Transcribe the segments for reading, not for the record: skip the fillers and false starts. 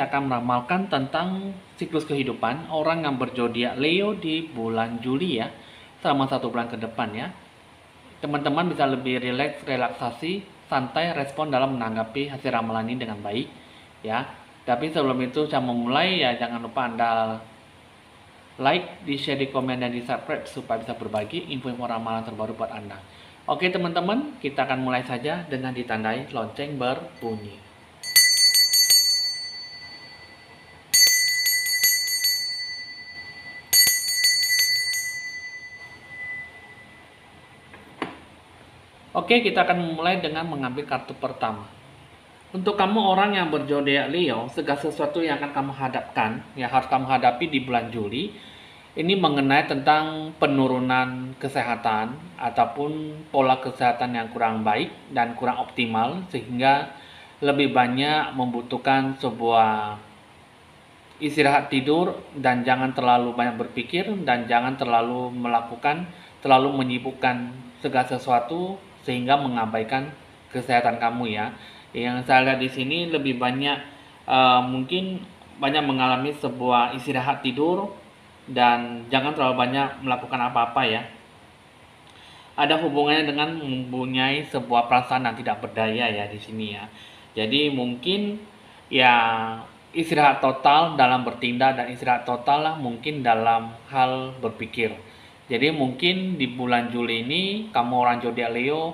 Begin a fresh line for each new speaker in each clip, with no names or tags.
akan meramalkan tentang siklus kehidupan orang yang berzodiak Leo di bulan Juli ya, selama 1 bulan ke depan ya. Teman-teman bisa lebih rileks, relaksasi, santai, respon dalam menanggapi hasil ramalan ini dengan baik ya. Tapi sebelum itu saya memulai ya, jangan lupa Anda like, di share, di komen, dan di subscribe supaya bisa berbagi info-info ramalan terbaru buat Anda. Oke teman-teman, kita akan mulai saja dengan ditandai lonceng berbunyi. Oke, kita akan memulai dengan mengambil kartu pertama. Untuk kamu orang yang berzodiak Leo, segala sesuatu yang akan kamu hadapkan, yang harus kamu hadapi di bulan Juli, ini mengenai tentang penurunan kesehatan ataupun pola kesehatan yang kurang baik dan kurang optimal, sehingga lebih banyak membutuhkan sebuah istirahat tidur dan jangan terlalu banyak berpikir dan jangan terlalu menyibukkan segala sesuatu sehingga mengabaikan kesehatan kamu ya. Yang saya lihat di sini lebih banyak mungkin banyak mengalami sebuah istirahat tidur dan jangan terlalu banyak melakukan apa-apa ya. Ada hubungannya dengan mempunyai sebuah perasaan yang tidak berdaya ya di sini ya. Jadi mungkin ya istirahat total dalam bertindak dan istirahat total lah mungkin dalam hal berpikir. Jadi mungkin di bulan Juli ini kamu orang zodiak Leo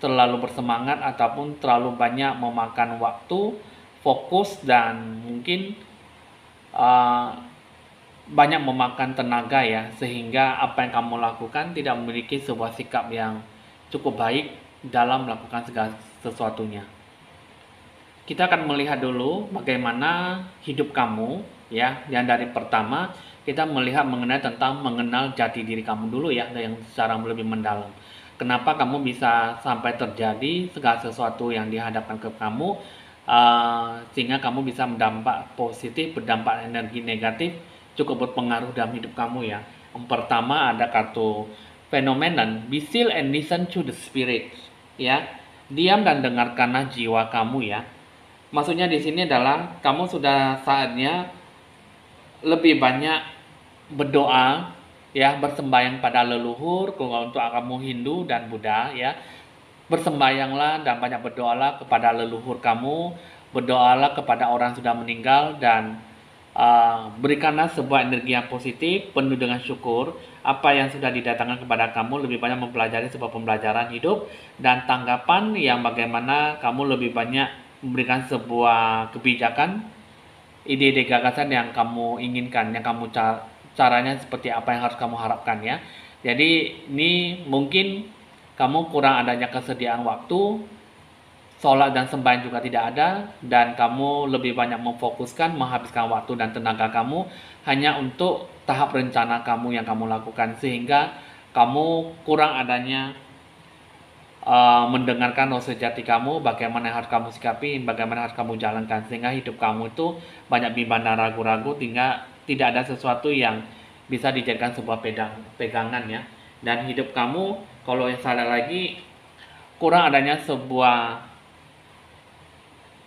terlalu bersemangat ataupun terlalu banyak memakan waktu, fokus, dan mungkin banyak memakan tenaga ya, sehingga apa yang kamu lakukan tidak memiliki sebuah sikap yang cukup baik dalam melakukan segala sesuatunya. Kita akan melihat dulu bagaimana hidup kamu ya. Yang dari pertama kita melihat mengenai tentang mengenal jati diri kamu dulu ya, yang secara lebih mendalam. Kenapa kamu bisa sampai terjadi segala sesuatu yang dihadapkan ke kamu, sehingga kamu bisa berdampak positif, berdampak energi negatif, cukup berpengaruh dalam hidup kamu ya. Yang pertama ada kartu phenomenon, be still and listen to the spirit ya. Diam dan dengarkanlah jiwa kamu ya. Maksudnya di sini adalah kamu sudah saatnya lebih banyak berdoa ya, bersembahyang pada leluhur. Kalau untuk kamu Hindu dan Buddha ya, bersembahyanglah dan banyak berdoalah kepada leluhur kamu, berdoalah kepada orang yang sudah meninggal, dan berikanlah sebuah energi yang positif penuh dengan syukur. Apa yang sudah didatangkan kepada kamu, lebih banyak mempelajari sebuah pembelajaran hidup dan tanggapan yang bagaimana kamu lebih banyak memberikan sebuah kebijakan, ide-ide gagasan yang kamu inginkan, yang kamu caranya seperti apa yang harus kamu harapkan ya. Jadi ini mungkin kamu kurang adanya kesediaan waktu, sholat dan sembahyang juga tidak ada, dan kamu lebih banyak memfokuskan menghabiskan waktu dan tenaga kamu hanya untuk tahap rencana kamu yang kamu lakukan, sehingga kamu kurang adanya mendengarkan rasa jati kamu, bagaimana yang harus kamu sikapi, bagaimana yang harus kamu jalankan, sehingga hidup kamu itu banyak bimbang dan ragu-ragu, hingga tidak ada sesuatu yang bisa dijadikan sebuah pegangan ya. Dan hidup kamu, kalau yang salah lagi, kurang adanya sebuah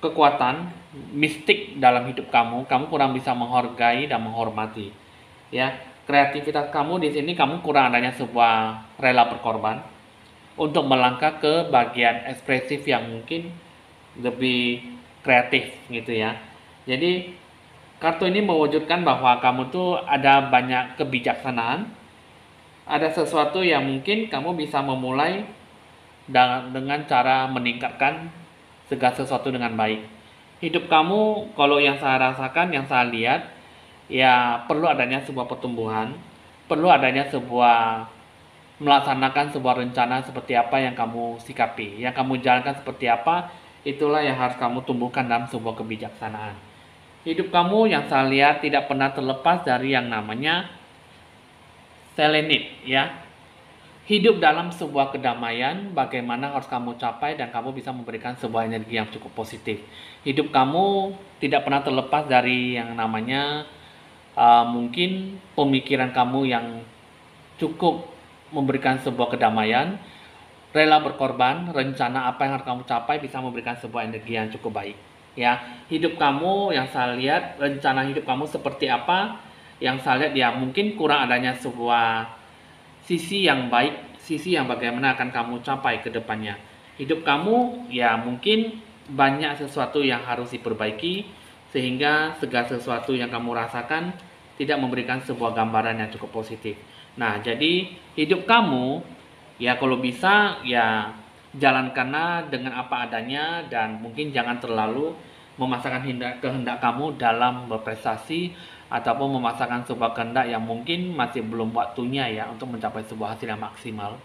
kekuatan mistik dalam hidup kamu kurang bisa menghargai dan menghormati ya. Kreativitas kamu di sini, kamu kurang adanya sebuah rela berkorban untuk melangkah ke bagian ekspresif yang mungkin lebih kreatif gitu ya. Jadi kartu ini mewujudkan bahwa kamu tuh ada banyak kebijaksanaan, ada sesuatu yang mungkin kamu bisa memulai dengan cara meningkatkan segala sesuatu dengan baik. Hidup kamu, kalau yang saya rasakan, yang saya lihat, ya perlu adanya sebuah pertumbuhan, perlu adanya sebuah melaksanakan sebuah rencana seperti apa yang kamu sikapi, yang kamu jalankan seperti apa, itulah yang harus kamu tumbuhkan dalam sebuah kebijaksanaan. Hidup kamu yang saya lihat tidak pernah terlepas dari yang namanya selenit ya. Hidup dalam sebuah kedamaian, bagaimana harus kamu capai dan kamu bisa memberikan sebuah energi yang cukup positif. Hidup kamu tidak pernah terlepas dari yang namanya mungkin pemikiran kamu yang cukup memberikan sebuah kedamaian, rela berkorban, rencana apa yang harus kamu capai bisa memberikan sebuah energi yang cukup baik. Ya, hidup kamu yang saya lihat, rencana hidup kamu seperti apa, yang saya lihat ya mungkin kurang adanya sebuah sisi yang baik, sisi yang bagaimana akan kamu capai ke depannya. Hidup kamu ya mungkin banyak sesuatu yang harus diperbaiki, sehingga segala sesuatu yang kamu rasakan tidak memberikan sebuah gambaran yang cukup positif. Nah, jadi hidup kamu ya kalau bisa ya jalankanlah dengan apa adanya, dan mungkin jangan terlalu memaksakan kehendak kamu dalam berprestasi ataupun memaksakan sebuah kehendak yang mungkin masih belum waktunya ya untuk mencapai sebuah hasil yang maksimal.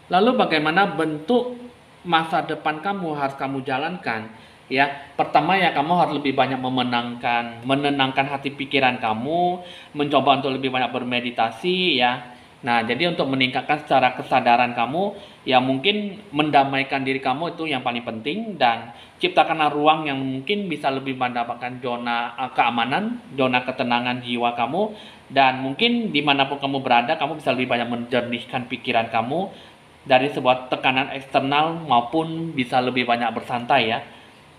Lalu bagaimana bentuk masa depan kamu harus kamu jalankan? Ya, pertama ya kamu harus lebih banyak menenangkan hati pikiran kamu, mencoba untuk lebih banyak bermeditasi ya. Nah, jadi untuk meningkatkan secara kesadaran kamu, ya mungkin mendamaikan diri kamu itu yang paling penting, dan ciptakanlah ruang yang mungkin bisa lebih mendapatkan zona keamanan, zona ketenangan jiwa kamu, dan mungkin dimanapun kamu berada, kamu bisa lebih banyak menjernihkan pikiran kamu dari sebuah tekanan eksternal maupun bisa lebih banyak bersantai ya.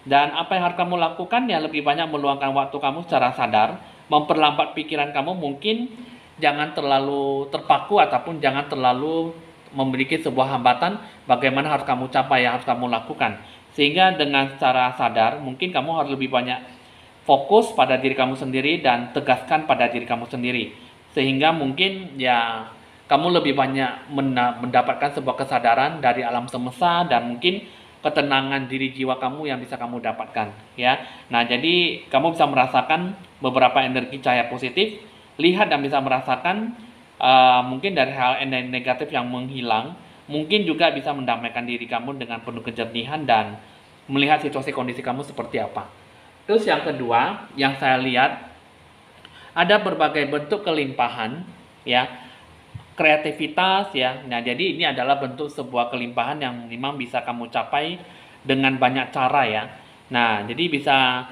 Dan apa yang harus kamu lakukan ya lebih banyak meluangkan waktu kamu secara sadar, memperlambat pikiran kamu, mungkin jangan terlalu terpaku ataupun jangan terlalu memiliki sebuah hambatan bagaimana harus kamu capai yang harus kamu lakukan. Sehingga dengan secara sadar mungkin kamu harus lebih banyak fokus pada diri kamu sendiri dan tegaskan pada diri kamu sendiri. Sehingga mungkin ya kamu lebih banyak mendapatkan sebuah kesadaran dari alam semesta dan mungkin ketenangan diri jiwa kamu yang bisa kamu dapatkan ya. Nah, jadi kamu bisa merasakan beberapa energi cahaya positif, lihat dan bisa merasakan mungkin dari hal negatif yang menghilang, mungkin juga bisa mendamaikan diri kamu dengan penuh kejernihan dan melihat situasi kondisi kamu seperti apa. Terus yang kedua, yang saya lihat ada berbagai bentuk kelimpahan ya, kreativitas ya. Nah, jadi ini adalah bentuk sebuah kelimpahan yang memang bisa kamu capai dengan banyak cara ya. Nah, jadi bisa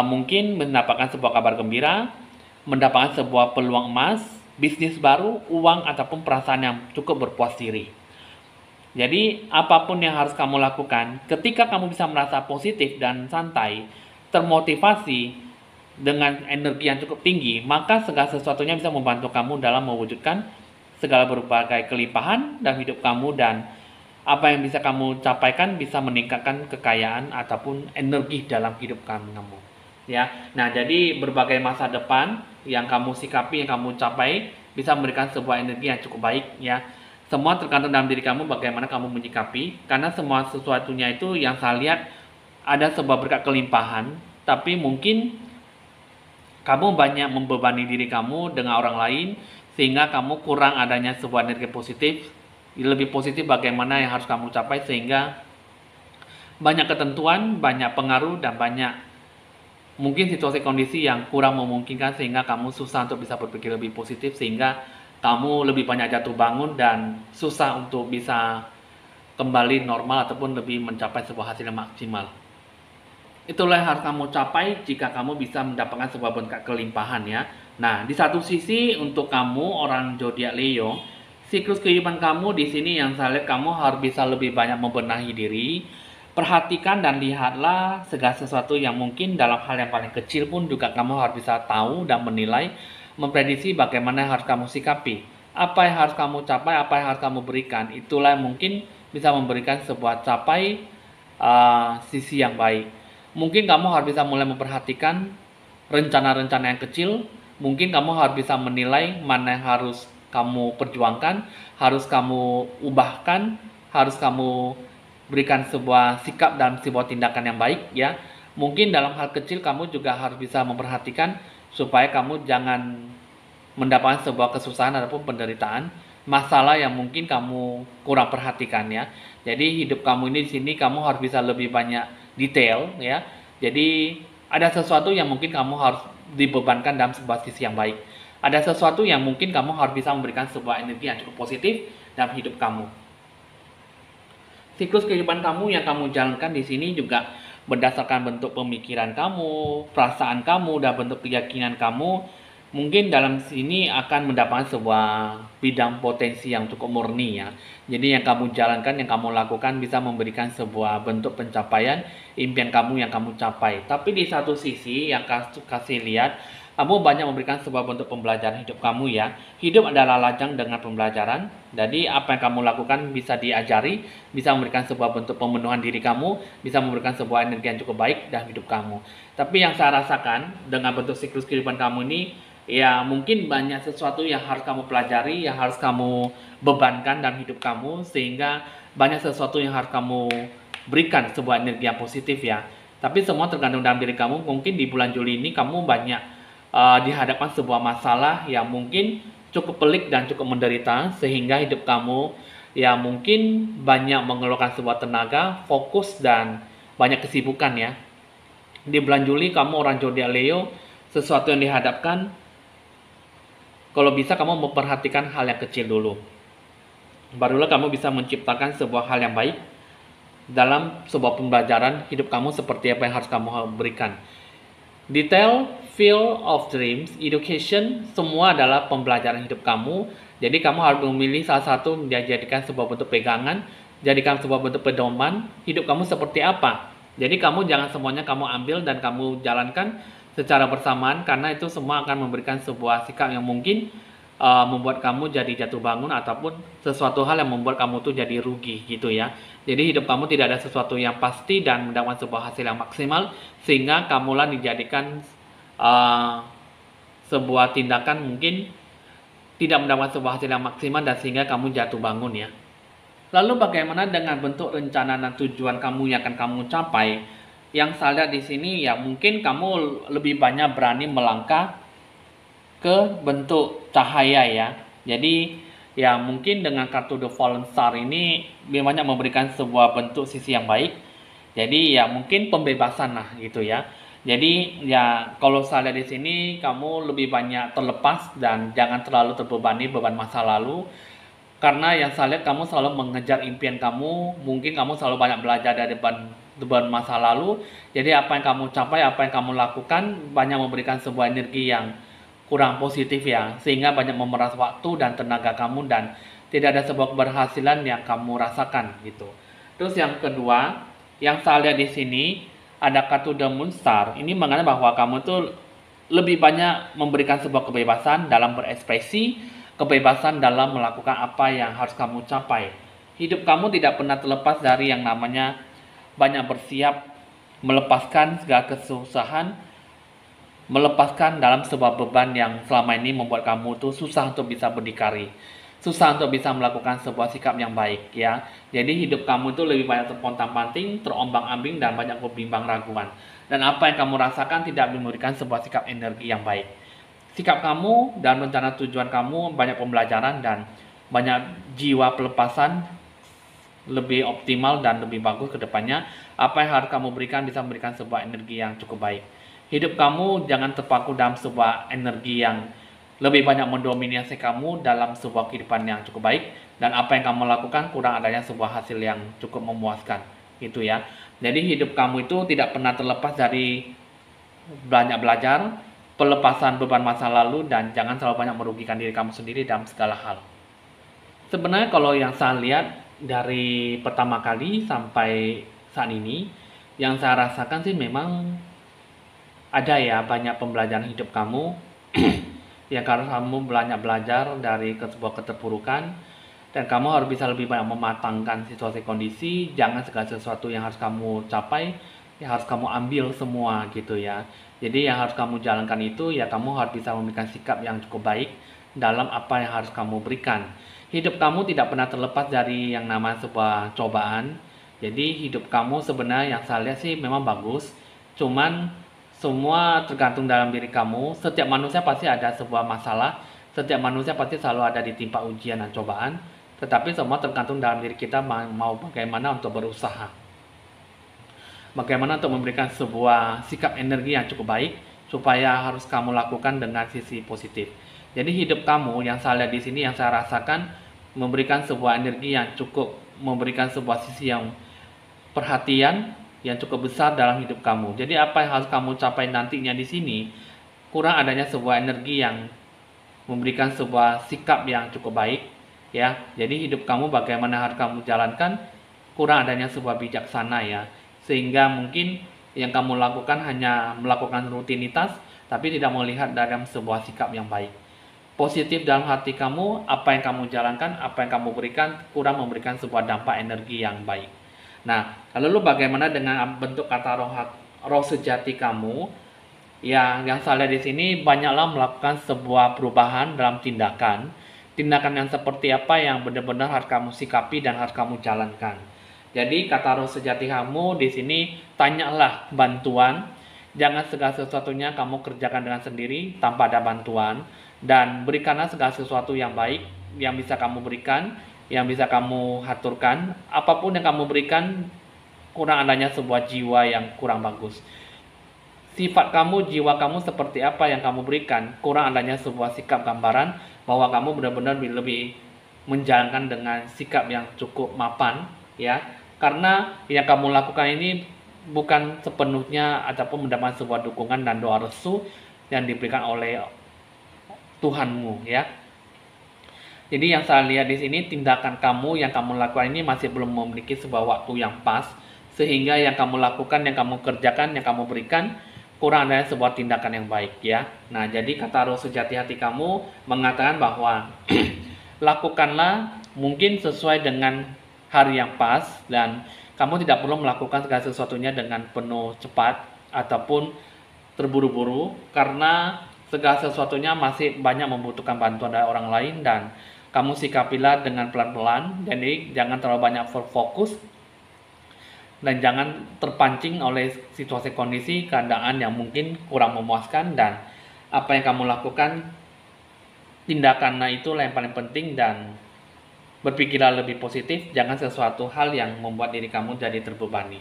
mungkin mendapatkan sebuah kabar gembira, mendapatkan sebuah peluang emas, bisnis baru, uang ataupun perasaan yang cukup berpuas diri. Jadi, apapun yang harus kamu lakukan, ketika kamu bisa merasa positif dan santai, termotivasi dengan energi yang cukup tinggi, maka segala sesuatunya bisa membantu kamu dalam mewujudkan segala berbagai kelimpahan dalam hidup kamu, dan apa yang bisa kamu capaikan bisa meningkatkan kekayaan ataupun energi dalam hidup kamu ya. Nah, jadi berbagai masa depan yang kamu sikapi, yang kamu capai bisa memberikan sebuah energi yang cukup baik ya. Semua tergantung dalam diri kamu bagaimana kamu menyikapi, karena semua sesuatunya itu yang saya lihat ada sebuah berkat kelimpahan, tapi mungkin kamu banyak membebani diri kamu dengan orang lain sehingga kamu kurang adanya sebuah energi positif. Lebih positif bagaimana yang harus kamu capai, sehingga banyak ketentuan, banyak pengaruh, dan banyak mungkin situasi kondisi yang kurang memungkinkan sehingga kamu susah untuk bisa berpikir lebih positif, sehingga kamu lebih banyak jatuh bangun dan susah untuk bisa kembali normal ataupun lebih mencapai sebuah hasil yang maksimal. Itulah yang harus kamu capai jika kamu bisa mendapatkan sebuah bentuk kelimpahan ya. Nah, di satu sisi untuk kamu orang zodiak Leo, siklus kehidupan kamu di sini yang saya lihat kamu harus bisa lebih banyak membenahi diri. Perhatikan dan lihatlah segala sesuatu yang mungkin dalam hal yang paling kecil pun juga kamu harus bisa tahu dan menilai, memprediksi bagaimana yang harus kamu sikapi. Apa yang harus kamu capai, apa yang harus kamu berikan. Itulah yang mungkin bisa memberikan sebuah capai sisi yang baik. Mungkin kamu harus bisa mulai memperhatikan rencana-rencana yang kecil. Mungkin kamu harus bisa menilai mana yang harus kamu perjuangkan, harus kamu ubahkan, harus kamu berikan sebuah sikap dan sebuah tindakan yang baik ya. Mungkin dalam hal kecil kamu juga harus bisa memperhatikan supaya kamu jangan mendapatkan sebuah kesusahan ataupun penderitaan, masalah yang mungkin kamu kurang perhatikan ya. Jadi hidup kamu ini di sini kamu harus bisa lebih banyak detail ya. Jadi ada sesuatu yang mungkin kamu harus dibebankan dalam sebuah sisi yang baik. Ada sesuatu yang mungkin kamu harus bisa memberikan sebuah energi yang cukup positif dalam hidup kamu. Siklus kehidupan kamu yang kamu jalankan di sini juga berdasarkan bentuk pemikiran kamu, perasaan kamu, dan bentuk keyakinan kamu Mungkin dalam sini akan mendapatkan sebuah bidang potensi yang cukup murni ya. Jadi yang kamu jalankan, yang kamu lakukan bisa memberikan sebuah bentuk pencapaian impian kamu yang kamu capai. Tapi di satu sisi yang kasih lihat, kamu banyak memberikan sebuah bentuk pembelajaran hidup kamu ya. Hidup adalah lajang dengan pembelajaran. Jadi apa yang kamu lakukan bisa diajari, bisa memberikan sebuah bentuk pemenuhan diri kamu, bisa memberikan sebuah energi yang cukup baik dalam hidup kamu. Tapi yang saya rasakan dengan bentuk siklus kehidupan kamu ini, ya mungkin banyak sesuatu yang harus kamu pelajari, yang harus kamu bebankan dalam hidup kamu, sehingga banyak sesuatu yang harus kamu berikan sebuah energi yang positif ya. Tapi semua tergantung dalam diri kamu. Mungkin di bulan Juli ini kamu banyak dihadapkan sebuah masalah yang mungkin cukup pelik dan cukup menderita, sehingga hidup kamu ya mungkin banyak mengeluarkan sebuah tenaga, fokus dan banyak kesibukan ya. Di bulan Juli kamu orang zodiak Leo, sesuatu yang dihadapkan, kalau bisa kamu memperhatikan hal yang kecil dulu. Barulah kamu bisa menciptakan sebuah hal yang baik dalam sebuah pembelajaran hidup kamu seperti apa yang harus kamu berikan. Detail, field of dreams, education, semua adalah pembelajaran hidup kamu. Jadi kamu harus memilih salah satu menjadikan sebuah bentuk pegangan, jadikan sebuah bentuk pedoman, hidup kamu seperti apa. Jadi kamu jangan semuanya kamu ambil dan kamu jalankan secara bersamaan, karena itu semua akan memberikan sebuah sikap yang mungkin membuat kamu jadi jatuh bangun ataupun sesuatu hal yang membuat kamu tuh jadi rugi gitu ya. Jadi hidup kamu tidak ada sesuatu yang pasti dan mendapatkan sebuah hasil yang maksimal, sehingga kamulah dijadikan sebuah tindakan mungkin tidak mendapatkan sebuah hasil yang maksimal dan sehingga kamu jatuh bangun ya. Lalu bagaimana dengan bentuk rencana dan tujuan kamu yang akan kamu capai? Yang saya lihat di sini ya mungkin kamu lebih banyak berani melangkah ke bentuk cahaya ya. Jadi ya mungkin dengan kartu The Fallen Star ini lebih banyak memberikan sebuah bentuk sisi yang baik. Jadi ya mungkin pembebasan lah gitu ya. Jadi ya kalau saya lihat di sini kamu lebih banyak terlepas dan jangan terlalu terbebani beban masa lalu. Karena yang saya lihat kamu selalu mengejar impian kamu, mungkin kamu selalu banyak belajar dari beban masa lalu. Jadi apa yang kamu capai, apa yang kamu lakukan banyak memberikan sebuah energi yang kurang positif ya, sehingga banyak memeras waktu dan tenaga kamu dan tidak ada sebuah keberhasilan yang kamu rasakan gitu. Terus yang kedua, yang saya lihat di sini ada kartu The Moon Star. Ini mengatakan bahwa kamu tuh lebih banyak memberikan sebuah kebebasan dalam berekspresi, kebebasan dalam melakukan apa yang harus kamu capai. Hidup kamu tidak pernah terlepas dari yang namanya banyak bersiap melepaskan segala kesusahan, melepaskan dalam sebuah beban yang selama ini membuat kamu tuh susah untuk bisa berdikari, susah untuk bisa melakukan sebuah sikap yang baik ya. Jadi hidup kamu itu lebih banyak terpontang-panting, terombang-ambing dan banyak kebimbang raguan. Dan apa yang kamu rasakan tidak memberikan sebuah sikap energi yang baik. Sikap kamu dan rencana tujuan kamu banyak pembelajaran dan banyak jiwa pelepasan lebih optimal dan lebih bagus ke depannya. Apa yang harus kamu berikan bisa memberikan sebuah energi yang cukup baik. Hidup kamu jangan terpaku dalam sebuah energi yang lebih banyak mendominasi kamu dalam sebuah kehidupan yang cukup baik, dan apa yang kamu lakukan kurang adanya sebuah hasil yang cukup memuaskan gitu ya. Jadi hidup kamu itu tidak pernah terlepas dari banyak belajar, pelepasan beban masa lalu, dan jangan terlalu banyak merugikan diri kamu sendiri dalam segala hal. Sebenarnya kalau yang saya lihat dari pertama kali sampai saat ini, yang saya rasakan sih memang ada ya banyak pembelajaran hidup kamu yang harus kamu banyak belajar dari sebuah keterpurukan, dan kamu harus bisa lebih banyak mematangkan situasi kondisi. Jangan segala sesuatu yang harus kamu capai yang harus kamu ambil semua gitu ya. Jadi yang harus kamu jalankan itu ya kamu harus bisa memberikan sikap yang cukup baik dalam apa yang harus kamu berikan. Hidup kamu tidak pernah terlepas dari yang namanya sebuah cobaan. Jadi hidup kamu sebenarnya yang saya lihat sih memang bagus, cuman semua tergantung dalam diri kamu. Setiap manusia pasti ada sebuah masalah, setiap manusia pasti selalu ada ditimpa ujian dan cobaan, tetapi semua tergantung dalam diri kita mau bagaimana untuk berusaha, bagaimana untuk memberikan sebuah sikap energi yang cukup baik supaya harus kamu lakukan dengan sisi positif. Jadi hidup kamu yang saya lihat di sini, yang saya rasakan memberikan sebuah energi yang cukup, memberikan sebuah sisi yang perhatian yang cukup besar dalam hidup kamu. Jadi apa yang harus kamu capai nantinya di sini kurang adanya sebuah energi yang memberikan sebuah sikap yang cukup baik, ya. Jadi hidup kamu bagaimana harus kamu jalankan, kurang adanya sebuah bijaksana, ya. Sehingga mungkin yang kamu lakukan hanya melakukan rutinitas, tapi tidak melihat dalam sebuah sikap yang baik. Positif dalam hati kamu, apa yang kamu jalankan, apa yang kamu berikan, kurang memberikan sebuah dampak energi yang baik. Nah, lalu bagaimana dengan bentuk kata roh sejati kamu? Ya, yang saya lihat di sini banyaklah melakukan sebuah perubahan dalam tindakan. Tindakan yang seperti apa yang benar-benar harus kamu sikapi dan harus kamu jalankan. Jadi kata roh sejati kamu di sini, tanyalah bantuan. Jangan segala sesuatunya kamu kerjakan dengan sendiri tanpa ada bantuan. Dan berikanlah segala sesuatu yang baik yang bisa kamu berikan, yang bisa kamu haturkan. Apapun yang kamu berikan, kurang adanya sebuah jiwa yang kurang bagus. Sifat kamu, jiwa kamu seperti apa yang kamu berikan, kurang adanya sebuah sikap gambaran bahwa kamu benar-benar lebih menjalankan dengan sikap yang cukup mapan, ya. Karena yang kamu lakukan ini bukan sepenuhnya ataupun mendapatkan sebuah dukungan dan doa restu yang diberikan oleh Tuhanmu, ya. Jadi yang saya lihat di sini, tindakan kamu yang kamu lakukan ini masih belum memiliki sebuah waktu yang pas, sehingga yang kamu lakukan, yang kamu kerjakan, yang kamu berikan kurang adanya sebuah tindakan yang baik, ya. Nah, jadi kata roh sejati hati kamu mengatakan bahwa lakukanlah mungkin sesuai dengan hari yang pas, dan kamu tidak perlu melakukan segala sesuatunya dengan penuh cepat ataupun terburu-buru, karena segala sesuatunya masih banyak membutuhkan bantuan dari orang lain, dan kamu sikapilah dengan pelan-pelan. Jadi jangan terlalu banyak fokus dan jangan terpancing oleh situasi kondisi keadaan yang mungkin kurang memuaskan, dan apa yang kamu lakukan, tindakannya itulah yang paling penting, dan berpikirlah lebih positif, jangan sesuatu hal yang membuat diri kamu jadi terbebani.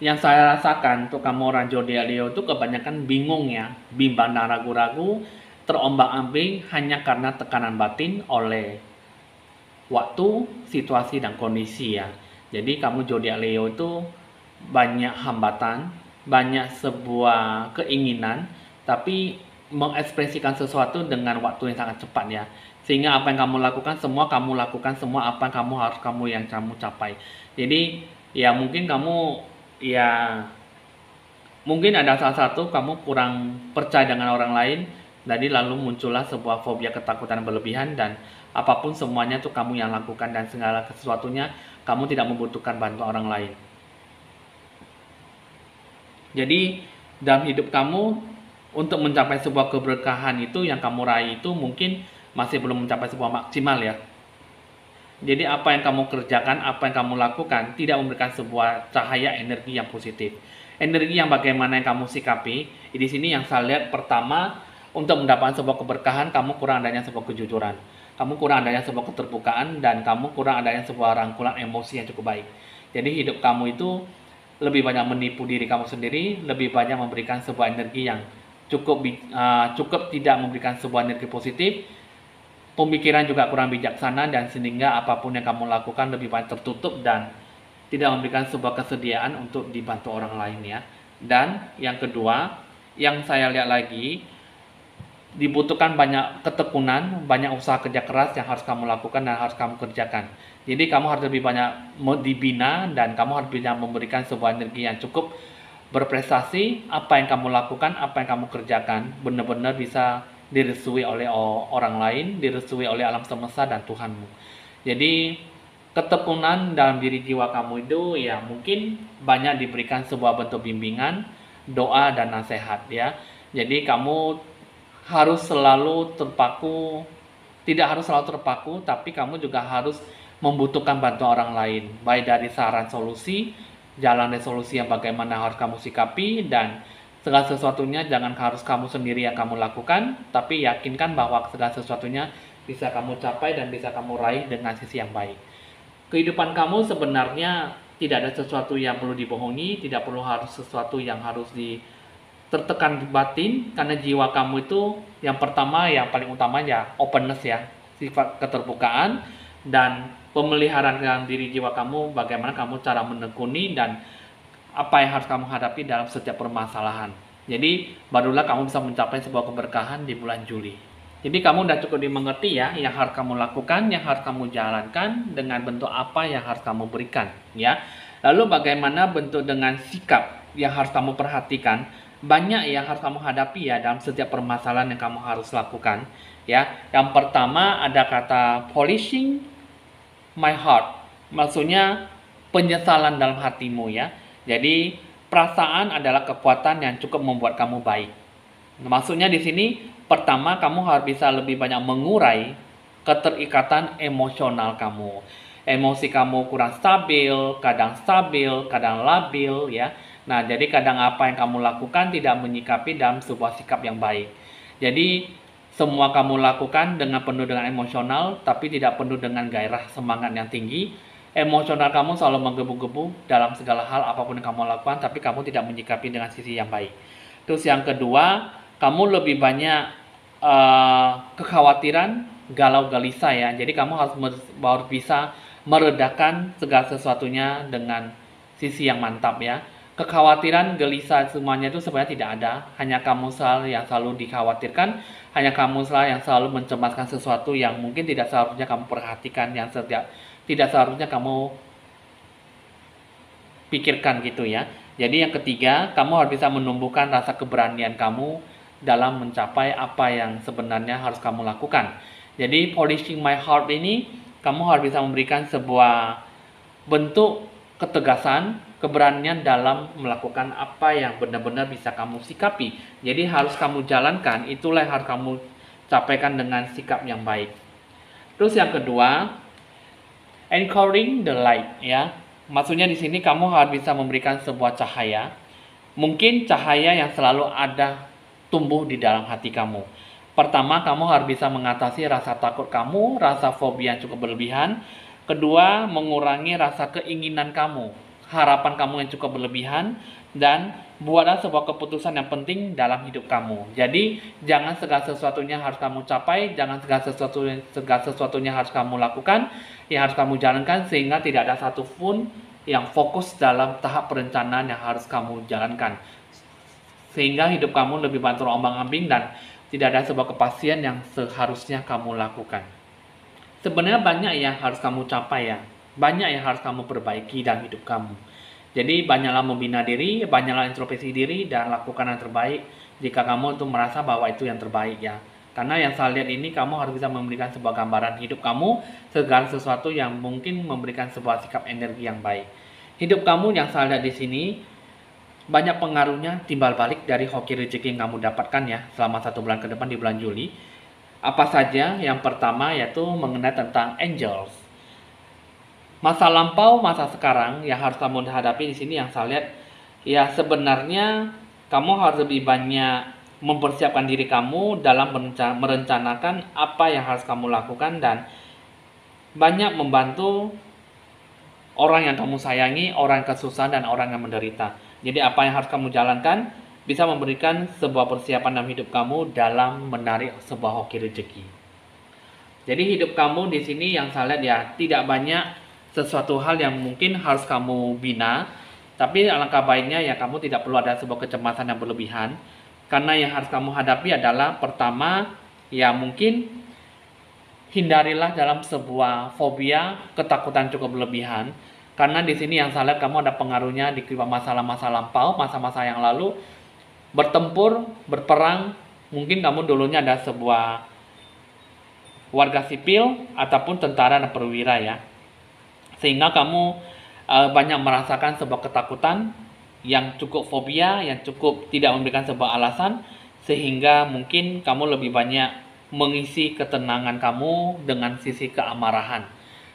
Yang saya rasakan untuk kamu orang zodiak Leo itu kebanyakan bingung, ya, bimbang dan ragu-ragu, terombang-ambing hanya karena tekanan batin oleh waktu, situasi, dan kondisi, ya. Jadi kamu zodiak Leo itu banyak hambatan, banyak sebuah keinginan, tapi mengekspresikan sesuatu dengan waktu yang sangat cepat, ya. Sehingga apa yang kamu lakukan, semua kamu lakukan, semua apa yang kamu capai. Jadi ya mungkin kamu, ya mungkin ada salah satu kamu kurang percaya dengan orang lain, jadi lalu muncullah sebuah fobia ketakutan berlebihan, dan apapun semuanya tuh kamu yang lakukan, dan segala sesuatunya kamu tidak membutuhkan bantuan orang lain. Jadi dalam hidup kamu, untuk mencapai sebuah keberkahan itu yang kamu raih itu mungkin masih belum mencapai sebuah maksimal, ya. Jadi apa yang kamu kerjakan, apa yang kamu lakukan tidak memberikan sebuah cahaya energi yang positif. Energi yang bagaimana yang kamu sikapi. Di sini yang saya lihat, pertama, untuk mendapatkan sebuah keberkahan kamu kurang adanya sebuah kejujuran. Kamu kurang adanya sebuah keterbukaan, dan kamu kurang adanya sebuah rangkulan emosi yang cukup baik. Jadi hidup kamu itu lebih banyak menipu diri kamu sendiri, lebih banyak memberikan sebuah energi yang cukup tidak memberikan sebuah energi positif. Pemikiran juga kurang bijaksana, dan sehingga apapun yang kamu lakukan lebih banyak tertutup dan tidak memberikan sebuah kesediaan untuk dibantu orang lain, ya. Dan yang kedua, yang saya lihat lagi, dibutuhkan banyak ketekunan, banyak usaha kerja keras yang harus kamu lakukan dan harus kamu kerjakan. Jadi kamu harus lebih banyak dibina, dan kamu harus bisa memberikan sebuah energi yang cukup berprestasi. Apa yang kamu lakukan, apa yang kamu kerjakan benar-benar bisa direstui oleh orang lain, direstui oleh alam semesta dan Tuhanmu. Jadi ketekunan dalam diri jiwa kamu itu, ya mungkin banyak diberikan sebuah bentuk bimbingan, doa, dan nasihat, ya. Jadi kamu harus selalu terpaku, tidak harus selalu terpaku, tapi kamu juga harus membutuhkan bantuan orang lain, baik dari saran solusi, jalan resolusi yang bagaimana harus kamu sikapi, dan segala sesuatunya jangan harus kamu sendiri yang kamu lakukan, tapi yakinkan bahwa segala sesuatunya bisa kamu capai dan bisa kamu raih dengan sisi yang baik. Kehidupan kamu sebenarnya tidak ada sesuatu yang perlu dibohongi, tidak perlu harus sesuatu yang harus tertekan batin, karena jiwa kamu itu yang pertama, yang paling utama, ya openness, ya, sifat keterbukaan dan pemeliharaan dalam diri jiwa kamu, bagaimana kamu cara menekuni dan apa yang harus kamu hadapi dalam setiap permasalahan. Jadi barulah kamu bisa mencapai sebuah keberkahan di bulan Juli. Jadi kamu udah cukup dimengerti ya, yang harus kamu lakukan, yang harus kamu jalankan, dengan bentuk apa yang harus kamu berikan ya. Lalu bagaimana bentuk dengan sikap yang harus kamu perhatikan. Banyak yang harus kamu hadapi ya dalam setiap permasalahan yang kamu harus lakukan ya. Yang pertama ada kata polishing my heart. Maksudnya penyesalan dalam hatimu ya. Jadi perasaan adalah kekuatan yang cukup membuat kamu baik. Maksudnya di sini pertama kamu harus bisa lebih banyak mengurai keterikatan emosional kamu. Emosi kamu kurang stabil, kadang labil ya. Nah, jadi kadang apa yang kamu lakukan tidak menyikapi dalam sebuah sikap yang baik. Jadi semua kamu lakukan penuh dengan emosional, tapi tidak penuh dengan gairah semangat yang tinggi. Emosional kamu selalu menggebu-gebu dalam segala hal apapun yang kamu lakukan, tapi kamu tidak menyikapi dengan sisi yang baik. Terus yang kedua, kamu lebih banyak kekhawatiran, galau gelisah ya. Jadi kamu harus bisa meredakan segala sesuatunya dengan sisi yang mantap ya. Kekhawatiran, gelisah semuanya itu sebenarnya tidak ada. Hanya kamu yang selalu dikhawatirkan, hanya kamu yang selalu mencemaskan sesuatu yang mungkin tidak seharusnya kamu perhatikan, yang tidak seharusnya kamu pikirkan gitu ya. Jadi yang ketiga, kamu harus bisa menumbuhkan rasa keberanian kamu dalam mencapai apa yang sebenarnya harus kamu lakukan. Jadi polishing my heart ini, kamu harus bisa memberikan sebuah bentuk ketegasan, keberanian dalam melakukan apa yang benar-benar bisa kamu sikapi. Jadi harus kamu jalankan, itulah yang harus kamu capaikan dengan sikap yang baik. Terus yang kedua, anchoring the light ya. Maksudnya di sini kamu harus bisa memberikan sebuah cahaya. Mungkin cahaya yang selalu ada tumbuh di dalam hati kamu. Pertama, kamu harus bisa mengatasi rasa takut kamu, rasa fobia yang cukup berlebihan. Kedua, mengurangi rasa keinginan kamu, harapan kamu yang cukup berlebihan, dan buatlah sebuah keputusan yang penting dalam hidup kamu. Jadi, jangan segala sesuatunya harus kamu capai, jangan segala sesuatunya harus kamu lakukan, yang harus kamu jalankan, sehingga tidak ada satupun yang fokus dalam tahap perencanaan yang harus kamu jalankan. Sehingga hidup kamu lebih banyak terombang-ambing dan tidak ada sebuah kepastian yang seharusnya kamu lakukan. Sebenarnya banyak yang harus kamu capai ya. Banyak yang harus kamu perbaiki dalam hidup kamu. Jadi banyaklah membina diri, banyaklah introspeksi diri dan lakukan yang terbaik jika kamu tuh merasa bahwa itu yang terbaik ya. Karena yang saya lihat ini kamu harus bisa memberikan sebuah gambaran hidup kamu, segala sesuatu yang mungkin memberikan sebuah sikap energi yang baik. Hidup kamu yang saya lihat di sini banyak pengaruhnya timbal balik dari hoki rezeki yang kamu dapatkan ya selama 1 bulan ke depan di bulan Juli. Apa saja? Yang pertama yaitu mengenai tentang angels. Masa lampau, masa sekarang yang harus kamu hadapi di sini yang saya lihat ya sebenarnya kamu harus lebih banyak mempersiapkan diri kamu dalam merencanakan apa yang harus kamu lakukan dan banyak membantu orang yang kamu sayangi, orang yang kesusahan dan orang yang menderita. Jadi apa yang harus kamu jalankan bisa memberikan sebuah persiapan dalam hidup kamu dalam menarik sebuah hoki rezeki. Jadi hidup kamu di sini yang saya lihat ya tidak banyak sesuatu hal yang mungkin harus kamu bina, tapi alangkah baiknya ya kamu tidak perlu ada sebuah kecemasan yang berlebihan. Karena yang harus kamu hadapi adalah pertama ya mungkin hindarilah dalam sebuah fobia, ketakutan cukup berlebihan. Karena di sini yang saya lihat kamu ada pengaruhnya di masalah-masa lampau, masa-masa yang lalu bertempur, berperang. Mungkin kamu dulunya ada sebuah warga sipil ataupun tentara dan perwira ya. Sehingga kamu banyak merasakan sebuah ketakutan yang cukup fobia, yang cukup tidak memberikan sebuah alasan, sehingga mungkin kamu lebih banyak mengisi ketenangan kamu dengan sisi keamarahan.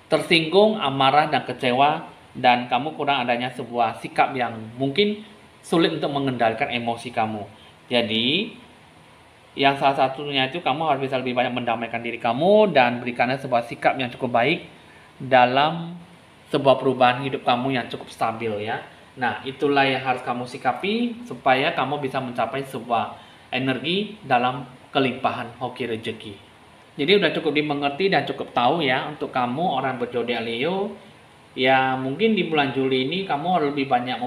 Tersinggung, amarah, dan kecewa, dan kamu kurang adanya sebuah sikap yang mungkin sulit untuk mengendalikan emosi kamu. Jadi, yang salah satunya itu kamu harus bisa lebih banyak mendamaikan diri kamu dan berikannya sebuah sikap yang cukup baik dalam sebuah perubahan hidup kamu yang cukup stabil ya. Nah, itulah yang harus kamu sikapi supaya kamu bisa mencapai sebuah energi dalam kelimpahan hoki rezeki. Jadi udah cukup dimengerti dan cukup tahu ya untuk kamu orang berzodiak Leo. Ya mungkin di bulan Juli ini kamu harus lebih banyak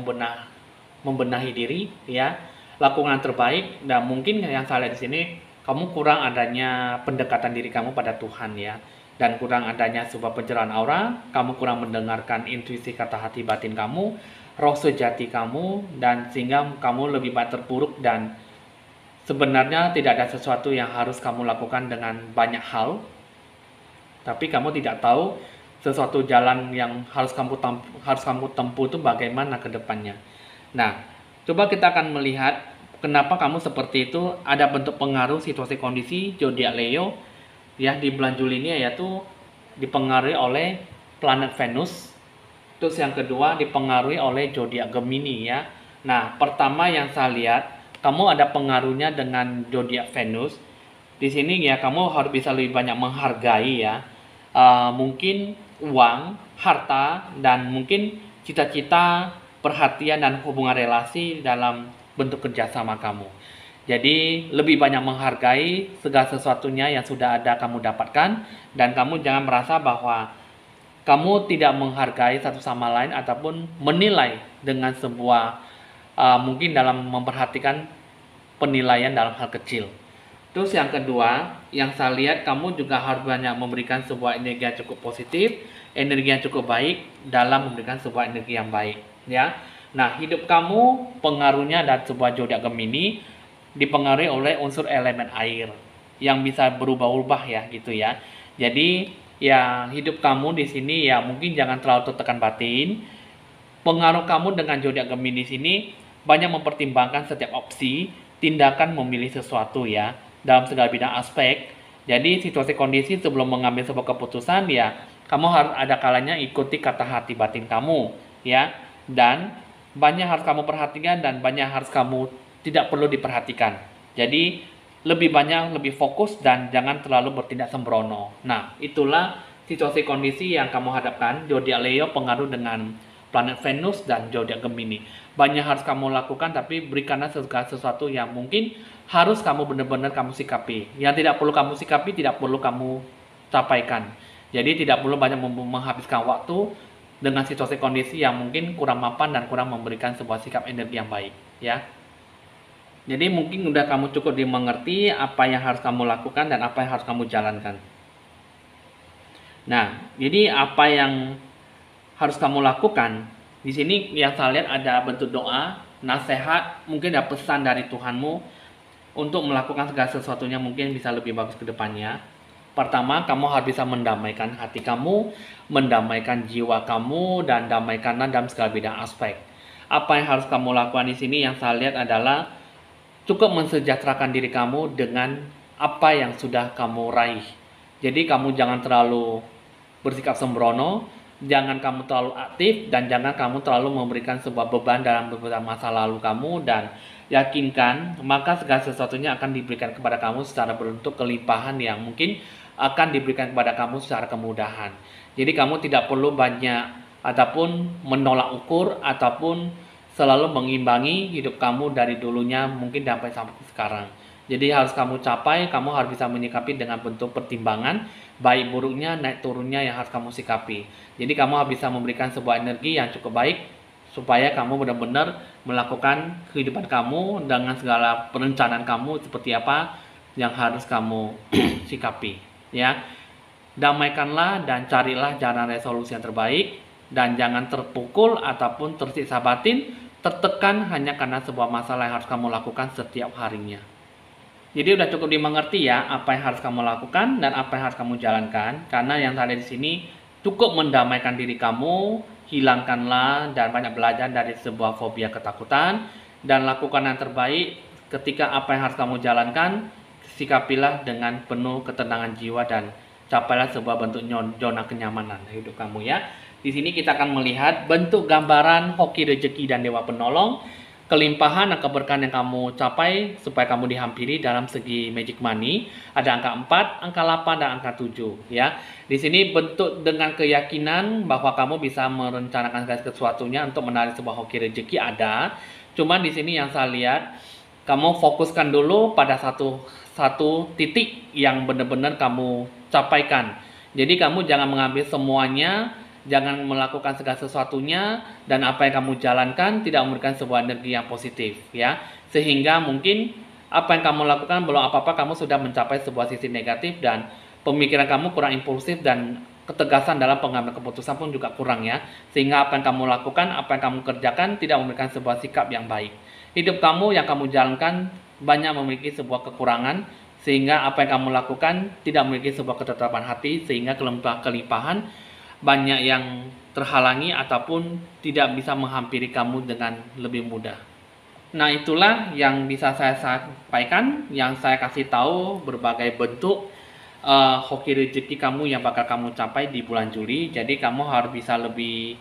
membenahi diri ya. lakukan yang terbaik, dan mungkin yang saya lihat di sini kamu kurang adanya pendekatan diri kamu pada Tuhan ya, dan kurang adanya sebuah pencerahan aura, kamu kurang mendengarkan intuisi kata hati batin kamu, roh sejati kamu, dan sehingga kamu lebih banyak terpuruk dan sebenarnya tidak ada sesuatu yang harus kamu lakukan dengan banyak hal, tapi kamu tidak tahu sesuatu jalan yang harus kamu tempuh itu bagaimana ke depannya. Nah, coba kita akan melihat kenapa kamu seperti itu. Ada bentuk pengaruh situasi kondisi zodiak Leo ya di bulan Juli ini, yaitu dipengaruhi oleh planet Venus. Terus yang kedua dipengaruhi oleh zodiak Gemini ya. Nah, pertama yang saya lihat, kamu ada pengaruhnya dengan zodiak Venus. Di sini ya kamu harus bisa lebih banyak menghargai ya. Mungkin uang, harta, dan mungkin cita-cita, perhatian, dan hubungan relasi dalam bentuk kerjasama kamu. Jadi lebih banyak menghargai segala sesuatunya yang sudah ada kamu dapatkan, dan kamu jangan merasa bahwa kamu tidak menghargai satu sama lain ataupun menilai dengan sebuah mungkin dalam memperhatikan penilaian dalam hal kecil. Terus yang kedua, yang saya lihat kamu juga harus banyak memberikan sebuah energi yang cukup positif, energi yang cukup baik dalam memberikan sebuah energi yang baik, ya. Nah, hidup kamu pengaruhnya dan sebuah zodiak Gemini dipengaruhi oleh unsur elemen air yang bisa berubah-ubah ya, gitu ya. Jadi, ya hidup kamu di sini ya mungkin jangan terlalu tertekan batin. Pengaruh kamu dengan zodiak Gemini sini banyak mempertimbangkan setiap opsi, tindakan memilih sesuatu ya, dalam segala bidang aspek. Jadi situasi kondisi sebelum mengambil sebuah keputusan ya, kamu harus ada kalanya ikuti kata hati batin kamu ya, dan banyak harus kamu perhatikan dan banyak harus kamu tidak perlu diperhatikan. Jadi lebih banyak, lebih fokus, dan jangan terlalu bertindak sembrono. Nah, itulah situasi kondisi yang kamu hadapkan. Zodiak Leo pengaruh dengan planet Venus dan zodiak Gemini. Banyak harus kamu lakukan, tapi berikanlah segala sesuatu yang mungkin harus kamu benar-benar kamu sikapi. Yang tidak perlu kamu sikapi, tidak perlu kamu capaikan. Jadi tidak perlu banyak menghabiskan waktu dengan situasi kondisi yang mungkin kurang mapan dan kurang memberikan sebuah sikap energi yang baik, ya. Jadi mungkin udah kamu cukup dimengerti apa yang harus kamu lakukan dan apa yang harus kamu jalankan. Nah, jadi apa yang harus kamu lakukan di sini yang saya lihat ada bentuk doa, nasihat, mungkin ada pesan dari Tuhanmu untuk melakukan segala sesuatunya mungkin bisa lebih bagus ke depannya. Pertama, kamu harus bisa mendamaikan hati kamu, mendamaikan jiwa kamu, dan damaikanlah dalam segala bidang aspek. Apa yang harus kamu lakukan di sini yang saya lihat adalah cukup mensejahterakan diri kamu dengan apa yang sudah kamu raih. Jadi kamu jangan terlalu bersikap sembrono, jangan kamu terlalu aktif, dan jangan kamu terlalu memberikan sebuah beban dalam beberapa masa lalu kamu, dan yakinkan maka segala sesuatunya akan diberikan kepada kamu secara bentuk kelimpahan yang mungkin akan diberikan kepada kamu secara kemudahan. Jadi kamu tidak perlu banyak ataupun menolak ukur ataupun selalu mengimbangi hidup kamu dari dulunya mungkin sampai sekarang. Jadi harus kamu capai, kamu harus bisa menyikapi dengan bentuk pertimbangan, baik buruknya, naik turunnya yang harus kamu sikapi. Jadi kamu harus bisa memberikan sebuah energi yang cukup baik, supaya kamu benar-benar melakukan kehidupan kamu dengan segala perencanaan kamu seperti apa yang harus kamu sikapi. Ya, damaikanlah dan carilah jalan resolusi yang terbaik, dan jangan terpukul ataupun tersiksa batin, tertekan hanya karena sebuah masalah yang harus kamu lakukan setiap harinya. Jadi udah cukup dimengerti ya apa yang harus kamu lakukan dan apa yang harus kamu jalankan. Karena yang tadi di sini cukup mendamaikan diri kamu, hilangkanlah dan banyak belajar dari sebuah fobia ketakutan, dan lakukan yang terbaik. Ketika apa yang harus kamu jalankan, sikapilah dengan penuh ketenangan jiwa dan capailah sebuah bentuk zona kenyamanan hidup kamu ya. Di sini kita akan melihat bentuk gambaran hoki rezeki dan dewa penolong, kelimpahan dan keberkahan yang kamu capai supaya kamu dihampiri dalam segi magic money. Ada angka 4, angka 8, dan angka 7 ya. Di sini bentuk dengan keyakinan bahwa kamu bisa merencanakan segala sesuatunya untuk menarik sebuah hoki rezeki ada. Cuman di sini yang saya lihat, kamu fokuskan dulu pada satu titik yang benar-benar kamu capaikan. Jadi kamu jangan mengambil semuanya, jangan melakukan segala sesuatunya, dan apa yang kamu jalankan tidak memberikan sebuah energi yang positif ya. sehingga mungkin apa yang kamu lakukan belum apa-apa kamu sudah mencapai sebuah sisi negatif, dan pemikiran kamu kurang impulsif dan ketegasan dalam pengambilan keputusan pun juga kurang ya, sehingga apa yang kamu lakukan, apa yang kamu kerjakan tidak memberikan sebuah sikap yang baik. Hidup kamu yang kamu jalankan banyak memiliki sebuah kekurangan, sehingga apa yang kamu lakukan tidak memiliki sebuah ketetapan hati, sehingga kelimpahan banyak yang terhalangi ataupun tidak bisa menghampiri kamu dengan lebih mudah. Nah, itulah yang bisa saya sampaikan, yang saya kasih tahu berbagai bentuk hoki rezeki kamu yang bakal kamu capai di bulan Juli. Jadi kamu harus bisa lebih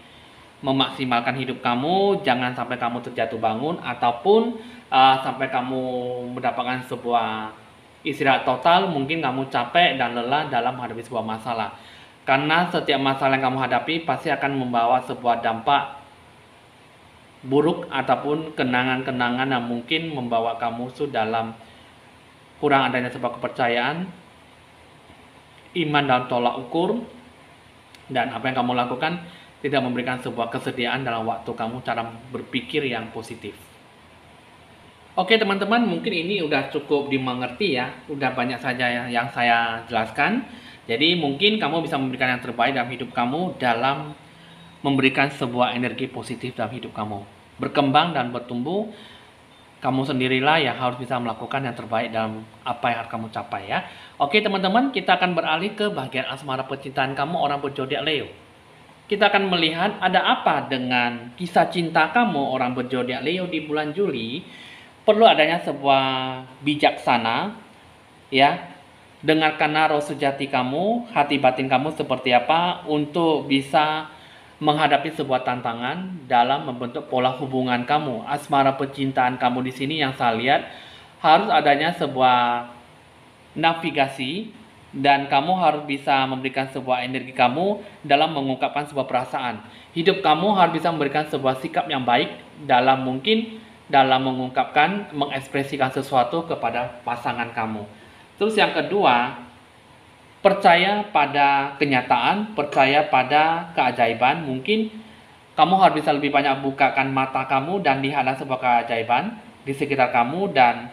memaksimalkan hidup kamu, jangan sampai kamu terjatuh bangun ataupun sampai kamu mendapatkan sebuah istirahat total. Mungkin kamu capek dan lelah dalam menghadapi sebuah masalah, karena setiap masalah yang kamu hadapi pasti akan membawa sebuah dampak buruk ataupun kenangan-kenangan yang mungkin membawa kamu dalam kurang adanya sebuah kepercayaan, iman dalam tolak ukur, dan apa yang kamu lakukan tidak memberikan sebuah kesediaan dalam waktu kamu cara berpikir yang positif. Oke teman-teman, mungkin ini udah cukup dimengerti ya, udah banyak saja yang saya jelaskan. Jadi mungkin kamu bisa memberikan yang terbaik dalam hidup kamu dalam memberikan sebuah energi positif dalam hidup kamu. Berkembang dan bertumbuh, kamu sendirilah yang harus bisa melakukan yang terbaik dalam apa yang harus kamu capai ya. Oke teman-teman, kita akan beralih ke bagian asmara percintaan kamu orang berzodiak Leo. Kita akan melihat ada apa dengan kisah cinta kamu orang berzodiak Leo di bulan Juli. Perlu adanya sebuah bijaksana ya. Dengarkanlah roh sejati kamu, hati batin kamu seperti apa untuk bisa menghadapi sebuah tantangan dalam membentuk pola hubungan kamu. Asmara percintaan kamu di sini yang saya lihat harus adanya sebuah navigasi, dan kamu harus bisa memberikan sebuah energi kamu dalam mengungkapkan sebuah perasaan. Hidup kamu harus bisa memberikan sebuah sikap yang baik dalam mengungkapkan, mengekspresikan sesuatu kepada pasangan kamu. Terus yang kedua, percaya pada kenyataan, percaya pada keajaiban. Mungkin kamu harus bisa lebih banyak bukakan mata kamu dan lihatlah sebuah keajaiban di sekitar kamu, dan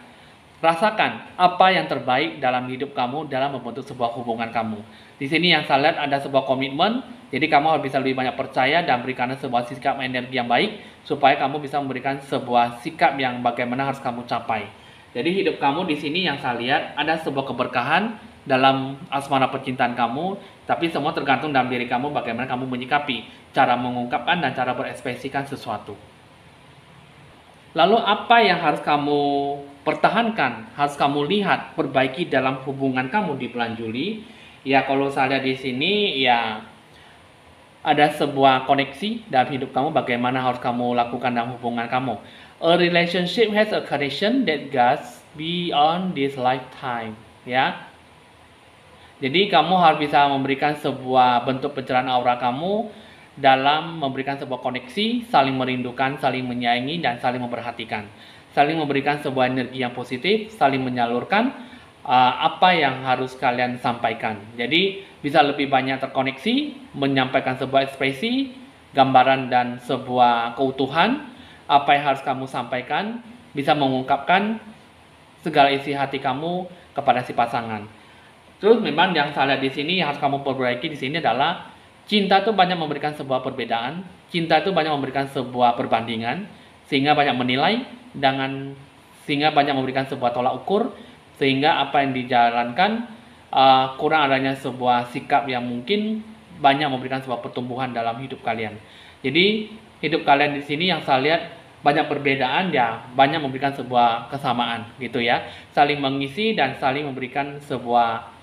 rasakan apa yang terbaik dalam hidup kamu dalam membentuk sebuah hubungan kamu. Di sini yang saya lihat ada sebuah komitmen, jadi kamu harus bisa lebih banyak percaya dan berikan sebuah sikap energi yang baik supaya kamu bisa memberikan sebuah sikap yang bagaimana harus kamu capai. Jadi hidup kamu di sini yang saya lihat ada sebuah keberkahan dalam asmara percintaan kamu, tapi semua tergantung dalam diri kamu bagaimana kamu menyikapi, cara mengungkapkan dan cara berekspresikan sesuatu. Lalu apa yang harus kamu pertahankan, harus kamu lihat, perbaiki dalam hubungan kamu di bulan Juli? Ya kalau saya lihat di sini ya ada sebuah koneksi dalam hidup kamu bagaimana harus kamu lakukan dalam hubungan kamu. A relationship has a connection that goes beyond this lifetime, ya. Jadi kamu harus bisa memberikan sebuah bentuk pencerahan aura kamu dalam memberikan sebuah koneksi, saling merindukan, saling menyayangi, dan saling memperhatikan. Saling memberikan sebuah energi yang positif, saling menyalurkan apa yang harus kalian sampaikan. Jadi bisa lebih banyak terkoneksi, menyampaikan sebuah ekspresi, gambaran dan sebuah keutuhan, apa yang harus kamu sampaikan, bisa mengungkapkan segala isi hati kamu kepada si pasangan. Terus memang yang saya lihat di sini yang harus kamu perbaiki di sini adalah cinta itu banyak memberikan sebuah perbedaan, cinta itu banyak memberikan sebuah perbandingan, sehingga banyak menilai, sehingga banyak memberikan sebuah tolak ukur, sehingga apa yang dijalankan kurang adanya sebuah sikap yang mungkin banyak memberikan sebuah pertumbuhan dalam hidup kalian. Jadi hidup kalian di sini yang saya lihat banyak perbedaan ya, banyak memberikan sebuah kesamaan gitu ya, saling mengisi dan saling memberikan sebuah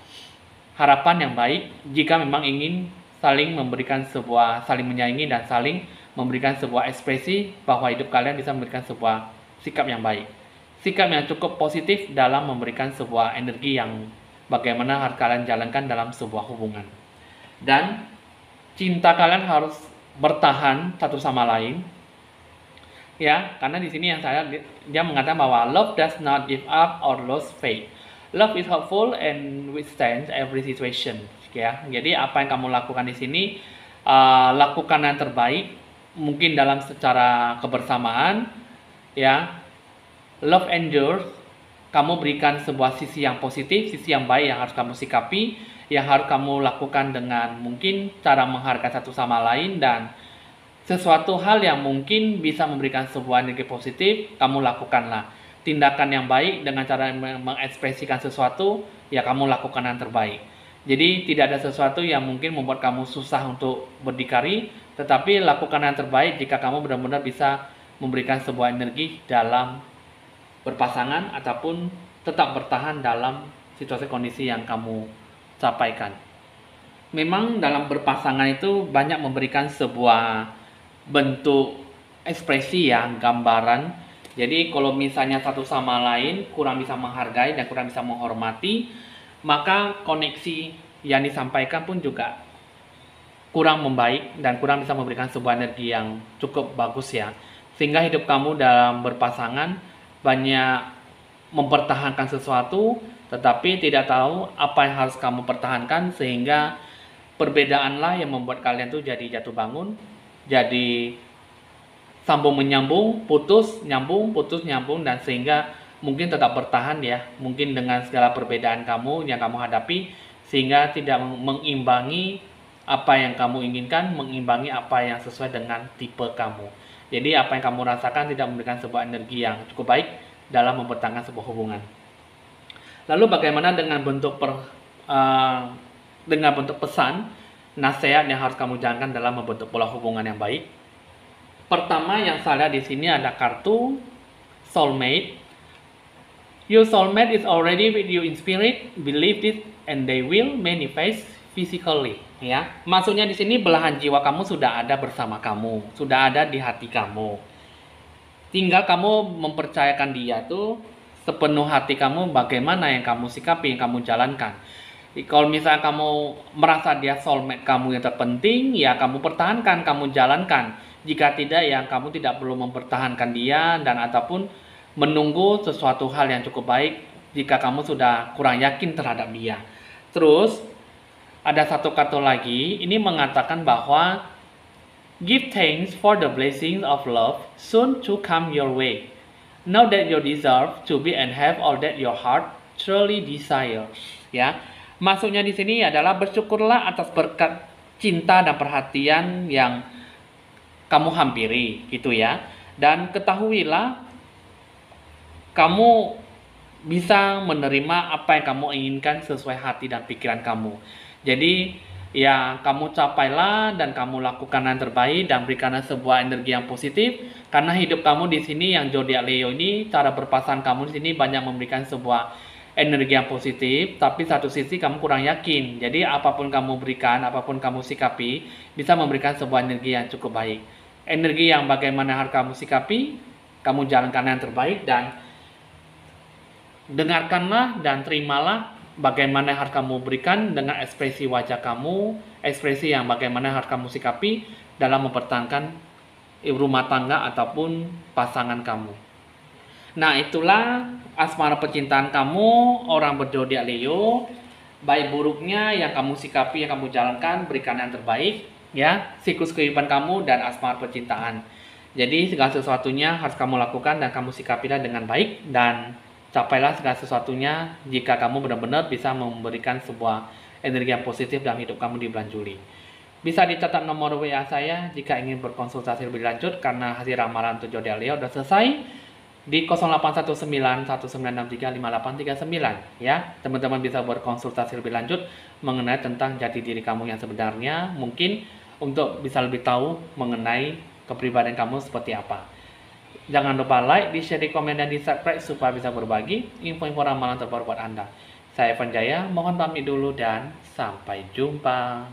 harapan yang baik jika memang ingin saling memberikan sebuah, saling menyayangi dan saling memberikan sebuah ekspresi bahwa hidup kalian bisa memberikan sebuah sikap yang baik, sikap yang cukup positif dalam memberikan sebuah energi yang bagaimana harus kalian jalankan dalam sebuah hubungan. Dan cinta kalian harus bertahan satu sama lain ya, karena di sini yang dia mengatakan bahwa love does not give up or lose faith. Love is hopeful and withstands every situation ya. Jadi apa yang kamu lakukan di sini, lakukan yang terbaik mungkin dalam secara kebersamaan ya. Love endures, kamu berikan sebuah sisi yang positif, sisi yang baik yang harus kamu sikapi, yang harus kamu lakukan dengan mungkin cara menghargai satu sama lain, dan sesuatu hal yang mungkin bisa memberikan sebuah energi positif, kamu lakukanlah. Tindakan yang baik dengan cara mengekspresikan sesuatu, ya kamu lakukan yang terbaik. Jadi tidak ada sesuatu yang mungkin membuat kamu susah untuk berdikari, tetapi lakukan yang terbaik jika kamu benar-benar bisa memberikan sebuah energi dalam berpasangan ataupun tetap bertahan dalam situasi kondisi yang kamu capaikan. Memang dalam berpasangan itu banyak memberikan sebuah bentuk ekspresi ya, gambaran. Jadi kalau misalnya satu sama lain kurang bisa menghargai dan kurang bisa menghormati, maka koneksi yang disampaikan pun juga kurang membaik dan kurang bisa memberikan sebuah energi yang cukup bagus ya. Sehingga hidup kamu dalam berpasangan banyak mempertahankan sesuatu, tetapi tidak tahu apa yang harus kamu pertahankan, sehingga perbedaanlah yang membuat kalian tuh jadi jatuh bangun, jadi sambung menyambung, putus nyambung, dan sehingga mungkin tetap bertahan ya, mungkin dengan segala perbedaan kamu yang kamu hadapi, sehingga tidak mengimbangi apa yang kamu inginkan, mengimbangi apa yang sesuai dengan tipe kamu. Jadi apa yang kamu rasakan tidak memberikan sebuah energi yang cukup baik dalam mempertahankan sebuah hubungan. Lalu bagaimana dengan bentuk pesan, nasihat yang harus kamu jalankan dalam membentuk pola hubungan yang baik? Pertama yang saya lihat di sini ada kartu soulmate. Your soulmate is already with you in spirit, believe it, and they will manifest physically. Ya, maksudnya di sini belahan jiwa kamu sudah ada bersama kamu, sudah ada di hati kamu. Tinggal kamu mempercayakan dia tuh sepenuh hati kamu, bagaimana yang kamu sikapi, yang kamu jalankan. Kalau misalnya kamu merasa dia soulmate kamu yang terpenting, ya kamu pertahankan, kamu jalankan. Jika tidak, ya kamu tidak perlu mempertahankan dia dan ataupun menunggu sesuatu hal yang cukup baik jika kamu sudah kurang yakin terhadap dia. Terus ada satu kartu lagi, ini mengatakan bahwa give thanks for the blessings of love soon to come your way. Know that you deserve to be and have all that your heart truly desires. Ya, maksudnya di sini adalah bersyukurlah atas berkat cinta dan perhatian yang kamu hampiri, gitu ya. Dan ketahuilah kamu bisa menerima apa yang kamu inginkan sesuai hati dan pikiran kamu. Jadi ya kamu capailah dan kamu lakukan yang terbaik dan berikanlah sebuah energi yang positif, karena hidup kamu di sini yang zodiak Leo ini, cara berpasangan kamu di sini banyak memberikan sebuah energi yang positif, tapi satu sisi kamu kurang yakin. Jadi apapun kamu berikan, apapun kamu sikapi, bisa memberikan sebuah energi yang cukup baik. Energi yang bagaimana harus kamu sikapi, kamu jalankan yang terbaik, dan dengarkanlah dan terimalah bagaimana yang harus kamu berikan dengan ekspresi wajah kamu, ekspresi yang bagaimana harus kamu sikapi dalam mempertahankan rumah tangga ataupun pasangan kamu. Nah, itulah asmara percintaan kamu, orang berzodiak Leo. Baik buruknya yang kamu sikapi, yang kamu jalankan, berikan yang terbaik ya, siklus kehidupan kamu dan asmara percintaan. Jadi segala sesuatunya harus kamu lakukan dan kamu sikapilah dengan baik, dan capailah segala sesuatunya jika kamu benar-benar bisa memberikan sebuah energi yang positif dalam hidup kamu di bulan Juli. Bisa dicatat nomor WA saya jika ingin berkonsultasi lebih lanjut, karena hasil ramalan untuk zodiak Leo sudah selesai di 081919635839 ya. Teman-teman bisa berkonsultasi lebih lanjut mengenai tentang jati diri kamu yang sebenarnya, mungkin untuk bisa lebih tahu mengenai kepribadian kamu seperti apa. Jangan lupa like, di share, di komen, dan di subscribe supaya bisa berbagi info-info ramalan terbaru buat Anda. Saya Evan Jaya, mohon pamit dulu dan sampai jumpa.